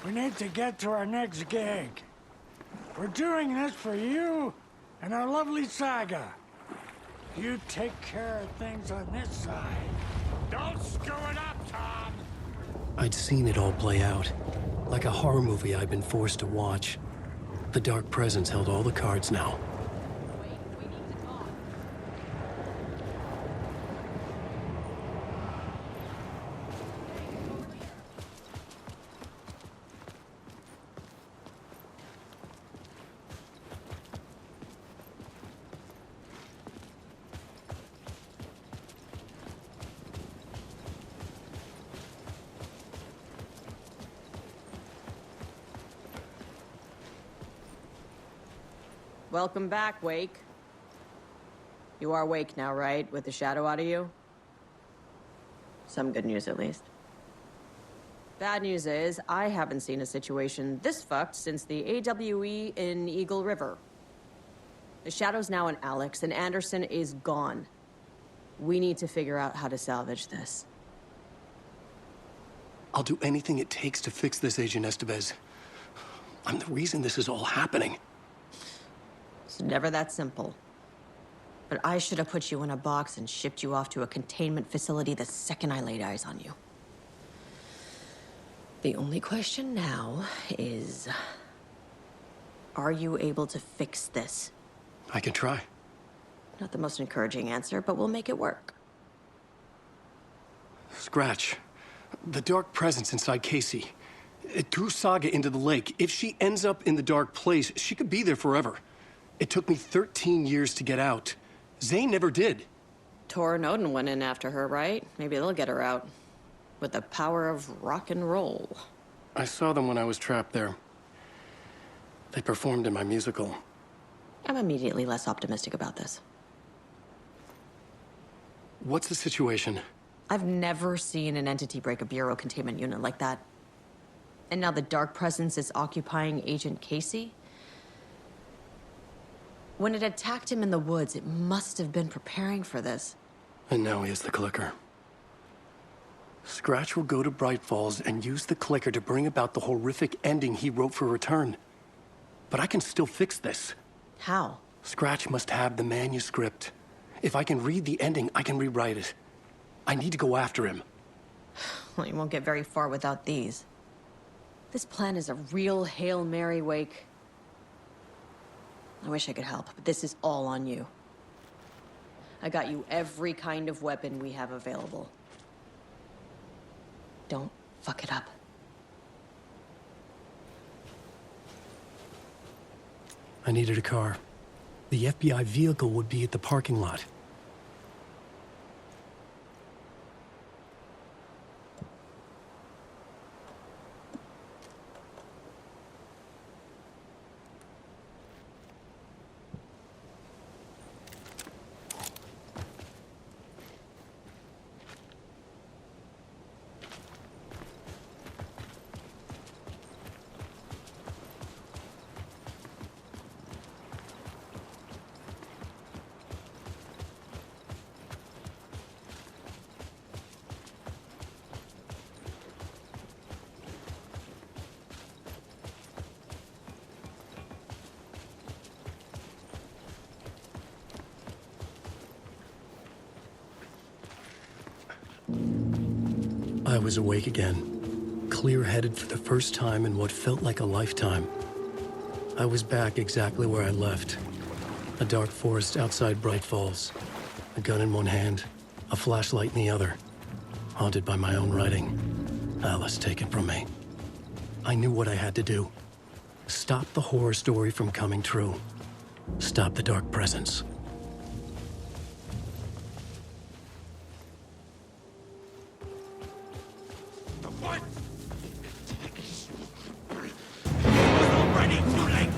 We need to get to our next gig. We're doing this for you and our lovely Saga. You take care of things on this side. Don't screw it up, Tom! I'd seen it all play out. Like a horror movie I'd been forced to watch. The Dark Presence held all the cards now. Welcome back, Wake. You are Wake now, right? With the shadow out of you? Some good news, at least. Bad news is, I haven't seen a situation this fucked since the AWE in Eagle River. The shadow's now in Alex, and Anderson is gone. We need to figure out how to salvage this. I'll do anything it takes to fix this, Agent Estevez. I'm the reason this is all happening. It's never that simple. But I should have put you in a box and shipped you off to a containment facility the second I laid eyes on you. The only question now is... are you able to fix this? I can try. Not the most encouraging answer, but we'll make it work. Scratch. The Dark Presence inside Casey. It threw Saga into the lake. If she ends up in the Dark Place, she could be there forever. It took me 13 years to get out. Zane never did. Tor and Odin went in after her, right? Maybe they'll get her out. With the power of rock and roll. I saw them when I was trapped there. They performed in my musical. I'm immediately less optimistic about this. What's the situation? I've never seen an entity break a bureau containment unit like that. And now the Dark Presence is occupying Agent Casey? When it attacked him in the woods, it must have been preparing for this. And now he has the clicker. Scratch will go to Bright Falls and use the clicker to bring about the horrific ending he wrote for Return. But I can still fix this. How? Scratch must have the manuscript. If I can read the ending, I can rewrite it. I need to go after him. Well, you won't get very far without these. This plan is a real Hail Mary, Wake. I wish I could help, but this is all on you. I got you every kind of weapon we have available. Don't fuck it up. I needed a car. The FBI vehicle would be at the parking lot. I was awake again, clear-headed for the first time in what felt like a lifetime. I was back exactly where I left. A dark forest outside Bright Falls. A gun in one hand, a flashlight in the other. Haunted by my own writing. Alice taken from me. I knew what I had to do. Stop the horror story from coming true. Stop the Dark Presence. What? Already too late.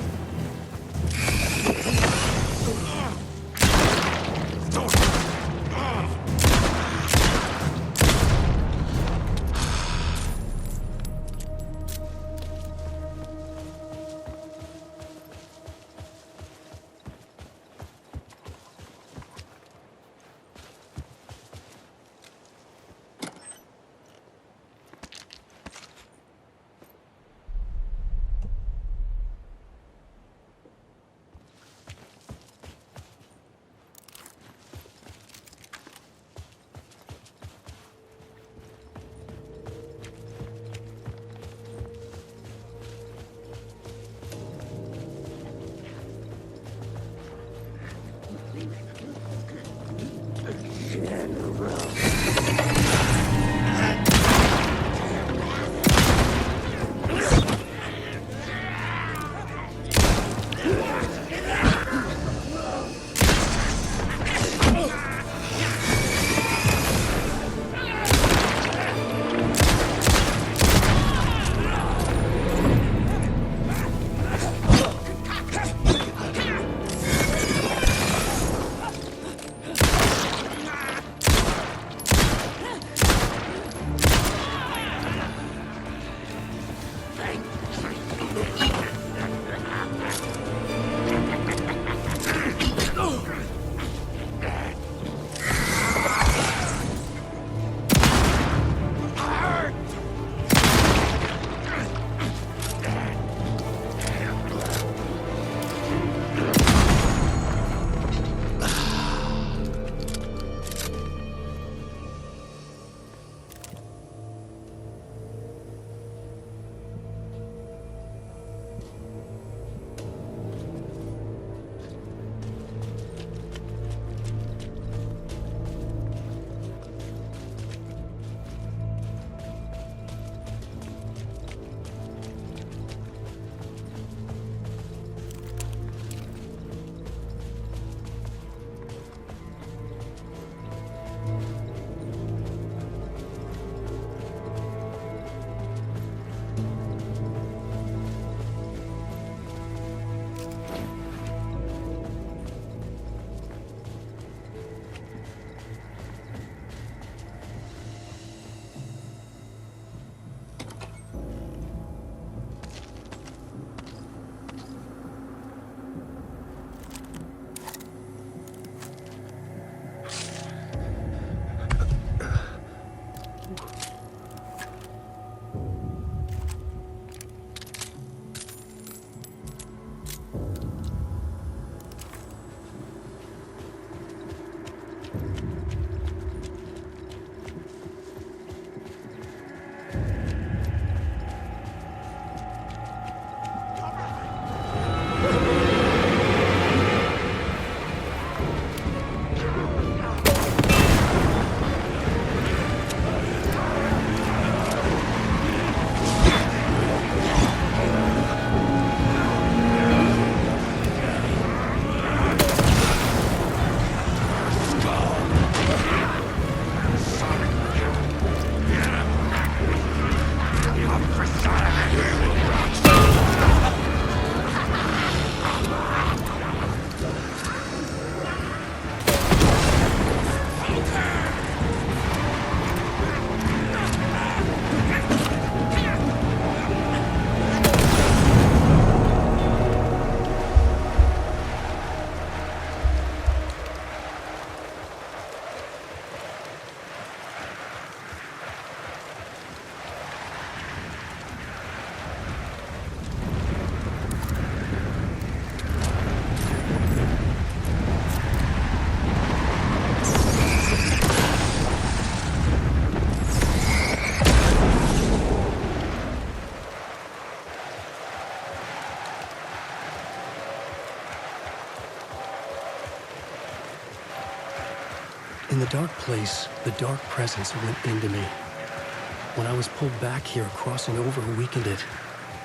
In the dark place, the dark presence went into me. When I was pulled back here, crossing over weakened it,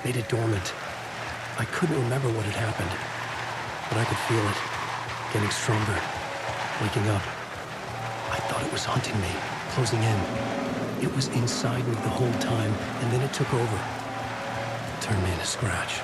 made it dormant. I couldn't remember what had happened, but I could feel it, getting stronger, waking up. I thought it was hunting me, closing in. It was inside me the whole time, and then it took over. Turned me into Scratch.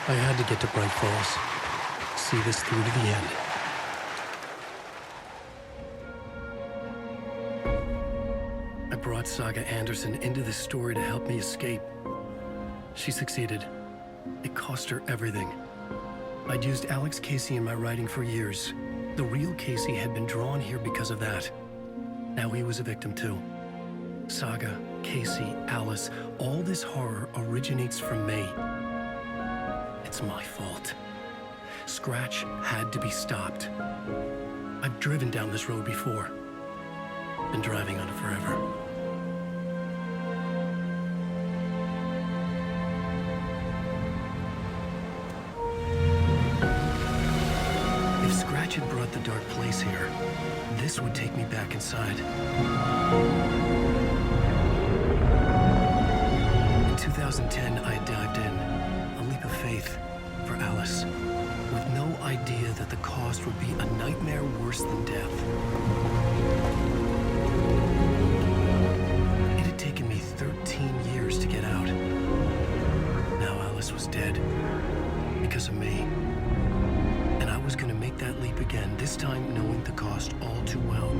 I had to get to Bright Falls. See this through to the end. I brought Saga Anderson into this story to help me escape. She succeeded. It cost her everything. I'd used Alex Casey in my writing for years. The real Casey had been drawn here because of that. Now he was a victim too. Saga, Casey, Alice, all this horror originates from me. It's my fault. Scratch had to be stopped. I've driven down this road before. Been driving on it forever. If Scratch had brought the dark place here, this would take me back inside. In 2010, I dived in. A leap of faith for Alice, with no idea that the cost would be a nightmare worse than death. It had taken me 13 years to get out. Now Alice was dead, because of me. And I was gonna make that leap again, this time knowing the cost all too well.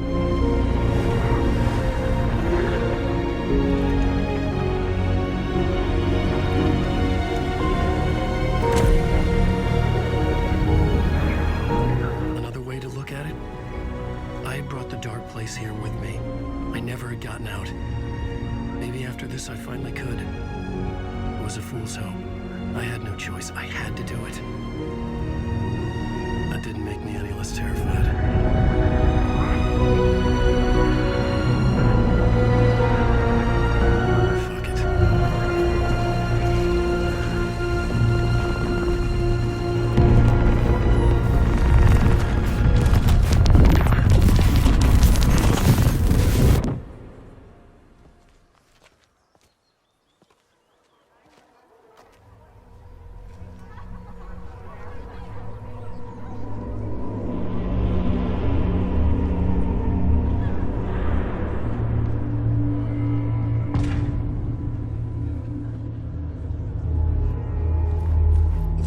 Place here with me. I never had gotten out. Maybe after this I finally could. It was a fool's hope. I had no choice. I had to do it. That didn't make me any less terrified. Fuck it.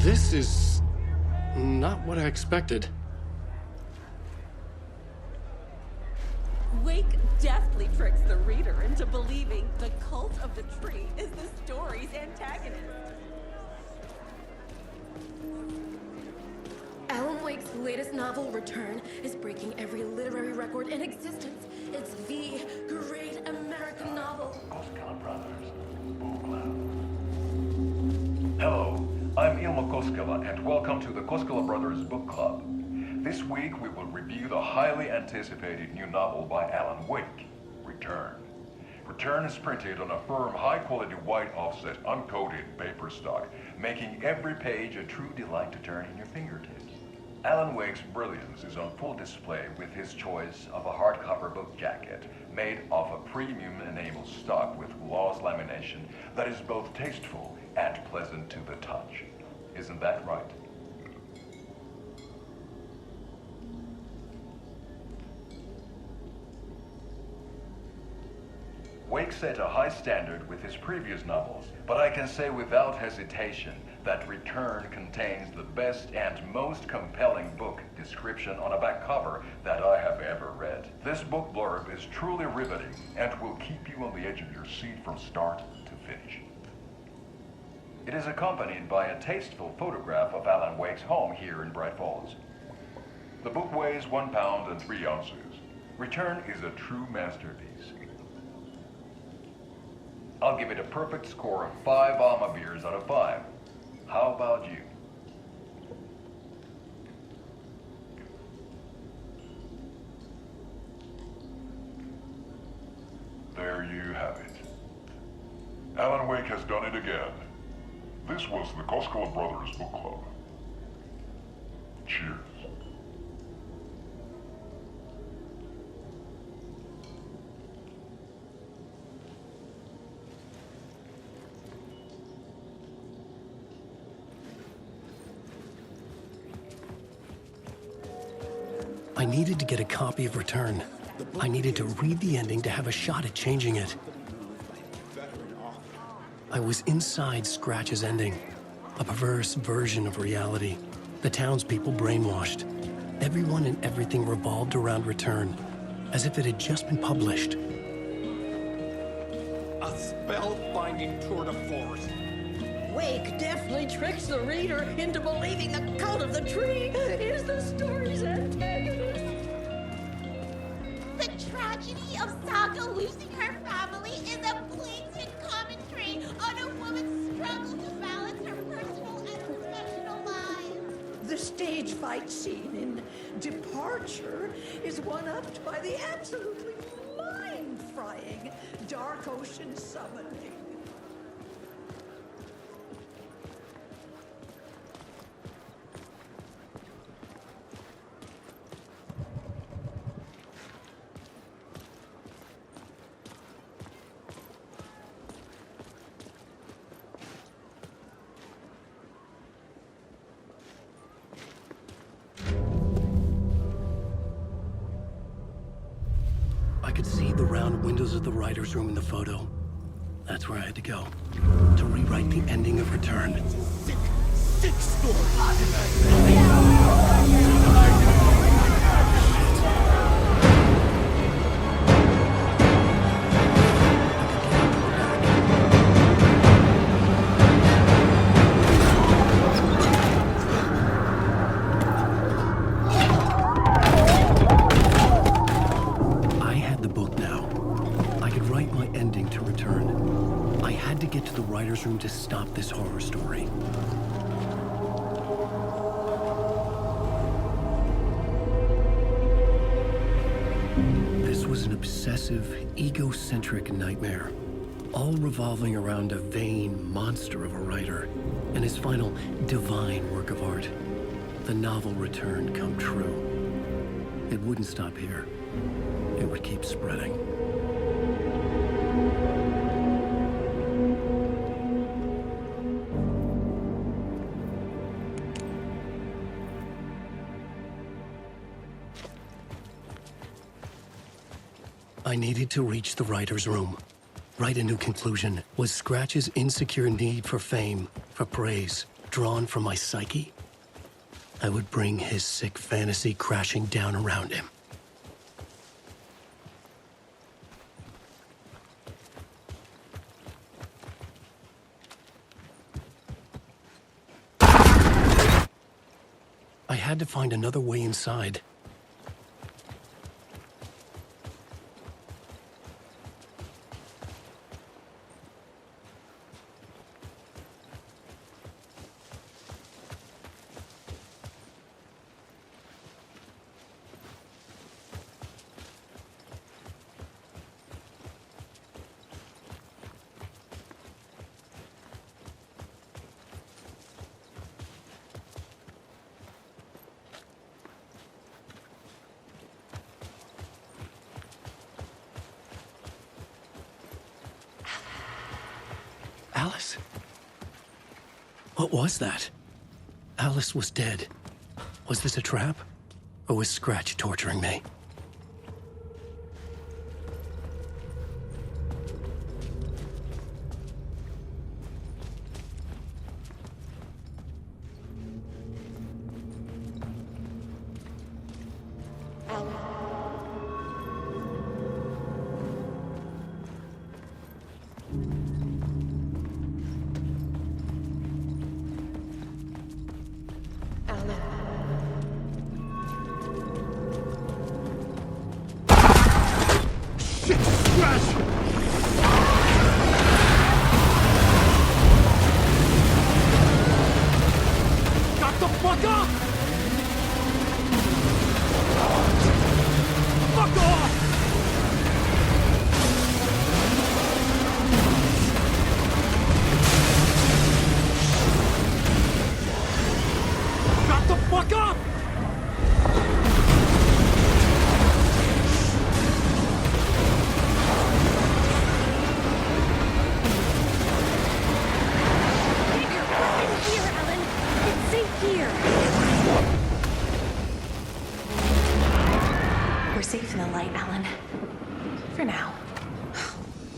This is not what I expected. Wake deftly tricks the reader into believing the cult of the tree is the story's antagonist. Alan Wake's latest novel, Return, is breaking every literary record in existence. It's the great American novel. Koskela Brothers, Book Club. Hello, I'm Ilmo Koskela, and welcome to the Koskela Brothers Book Club. This week we will review the highly anticipated new novel by Alan Wake, Return. Return is printed on a firm, high-quality white offset, uncoated paper stock, making every page a true delight to turn in your fingertips. Alan Wake's brilliance is on full display with his choice of a hardcover book jacket made of a premium enamel stock with gloss lamination that is both tasteful and pleasant to the touch. Isn't that right? Wake set a high standard with his previous novels, but I can say without hesitation that Return contains the best and most compelling book description on a back cover that I have ever read. This book blurb is truly riveting and will keep you on the edge of your seat from start to finish. It is accompanied by a tasteful photograph of Alan Wake's home here in Bright Falls. The book weighs 1 pound and 3 ounces. Return is a true masterpiece. I'll give it a perfect score of 5 Alma beers out of 5. How about you? There you have it. Alan Wake has done it again. This was the Koskela Brothers Book Club. Cheers. I needed to get a copy of Return. I needed to read the ending to have a shot at changing it. I was inside Scratch's ending, a perverse version of reality. The townspeople brainwashed. Everyone and everything revolved around Return, as if it had just been published. A spellbinding tour de force. Wake definitely tricks the reader into believing the cult of the tree is the story's antagonist. The tragedy of Saga losing her family is a blatant commentary on a woman's struggle to balance her personal and professional lives. The stage fight scene in Departure is one-upped by the absolutely mind-frying Dark Ocean summoning. I could see the round windows of the writer's room in the photo. That's where I had to go, to rewrite the ending of Return. Sick story. I had the book now. I could write my ending to Return. I had to get to the writer's room to stop this horror story. This was an obsessive, egocentric nightmare, all revolving around a vain monster of a writer and his final divine work of art, the novel Return come true. It wouldn't stop here. It would keep spreading. I needed to reach the writer's room. Write a new conclusion. Was Scratch's insecure need for fame, for praise, drawn from my psyche? I would bring his sick fantasy crashing down around him. I had to find another way inside. Alice? What was that? Alice was dead. Was this a trap? Or was Scratch torturing me?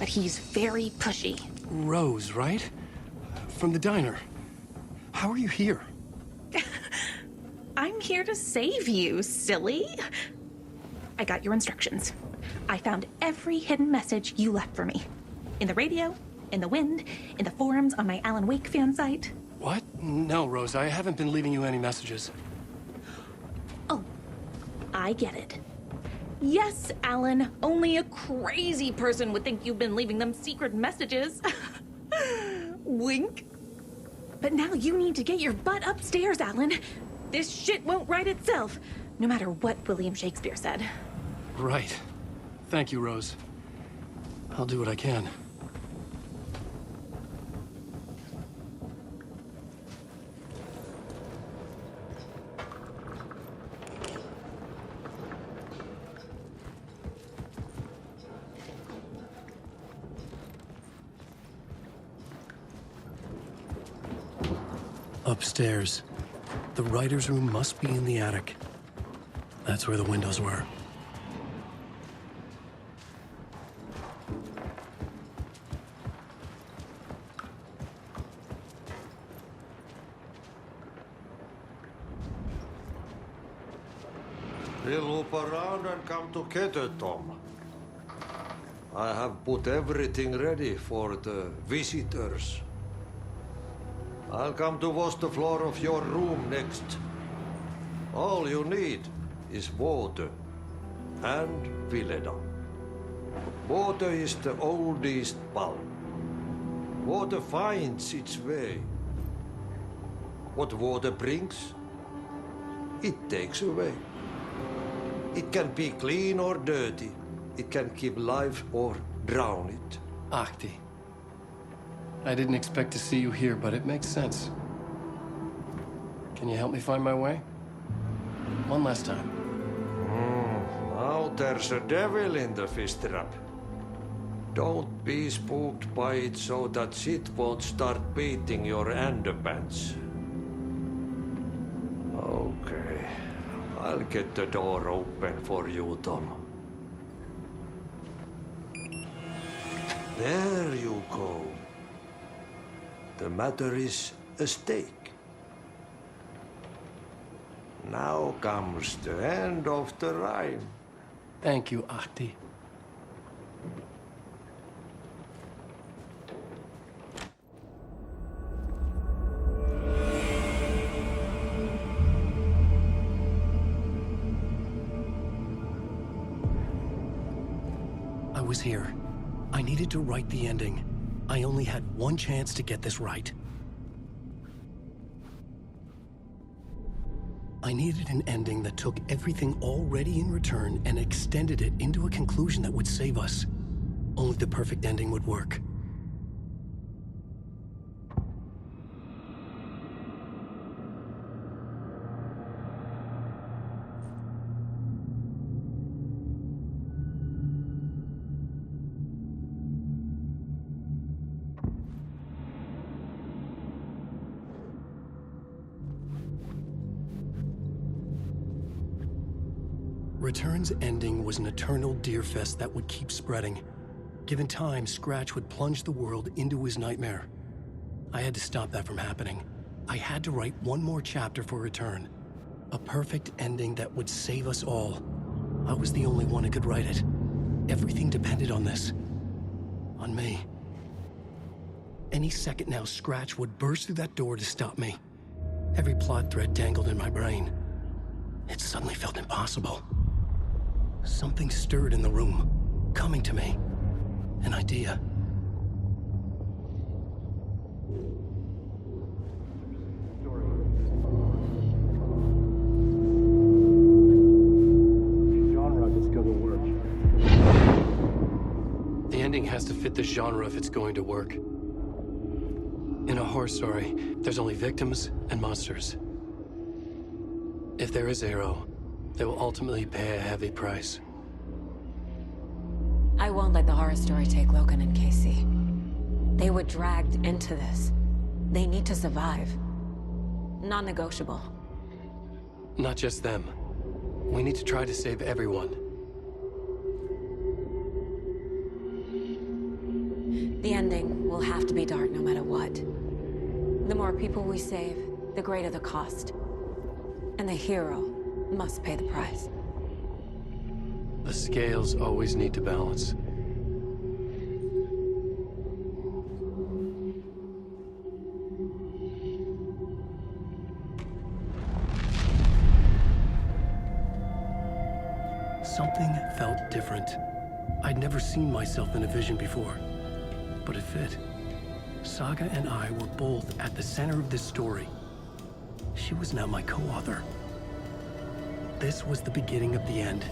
He's very pushy. Rose, right? From the diner. How are you here? I'm here to save you, silly. I got your instructions. I found every hidden message you left for me. In the radio, in the wind, in the forums on my Alan Wake fan site. What? No, Rose, I haven't been leaving you any messages. Oh, I get it. Yes, Alan, only a crazy person would think you've been leaving them secret messages. Wink. But now you need to get your butt upstairs, Alan. This shit won't right itself, no matter what William Shakespeare said. Right. Thank you, Rose. I'll do what I can. Upstairs. The writer's room must be in the attic. That's where the windows were. We'll loop around and come together, Tom. I have put everything ready for the visitors. I'll come to wash the floor of your room next. All you need is water and Vileda. Water is the oldest bulb. Water finds its way. What water brings, it takes away. It can be clean or dirty. It can keep life or drown it. Ahti. I didn't expect to see you here, but it makes sense. Can you help me find my way? One last time. Now there's a devil in the fish trap. Don't be spooked by it so that shit won't start beating your underpants. Okay. I'll get the door open for you, Tom. There you go. The matter is a stake. Now comes the end of the rhyme. Thank you, Ahti. I was here. I needed to write the ending. I only had one chance to get this right. I needed an ending that took everything already in return and extended it into a conclusion that would save us. Only the perfect ending would work. Return's ending was an eternal Deerfest that would keep spreading. Given time, Scratch would plunge the world into his nightmare. I had to stop that from happening. I had to write one more chapter for Return. A perfect ending that would save us all. I was the only one who could write it. Everything depended on this. On me. Any second now, Scratch would burst through that door to stop me. Every plot thread dangled in my brain. It suddenly felt impossible. Something stirred in the room, coming to me. An idea. The ending has to fit the genre if it's going to work. In a horror story, there's only victims and monsters. If there is Arrow, they will ultimately pay a heavy price. I won't let the horror story take Logan and Casey. They were dragged into this. They need to survive. Non-negotiable. Not just them. We need to try to save everyone. The ending will have to be dark no matter what. The more people we save, the greater the cost. And the hero must pay the price. The scales always need to balance. Something felt different. I'd never seen myself in a vision before, but it fit. Saga and I were both at the center of this story. She was now my co-author. This was the beginning of the end.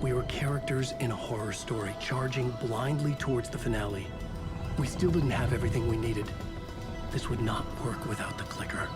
We were characters in a horror story, charging blindly towards the finale. We still didn't have everything we needed. This would not work without the clicker.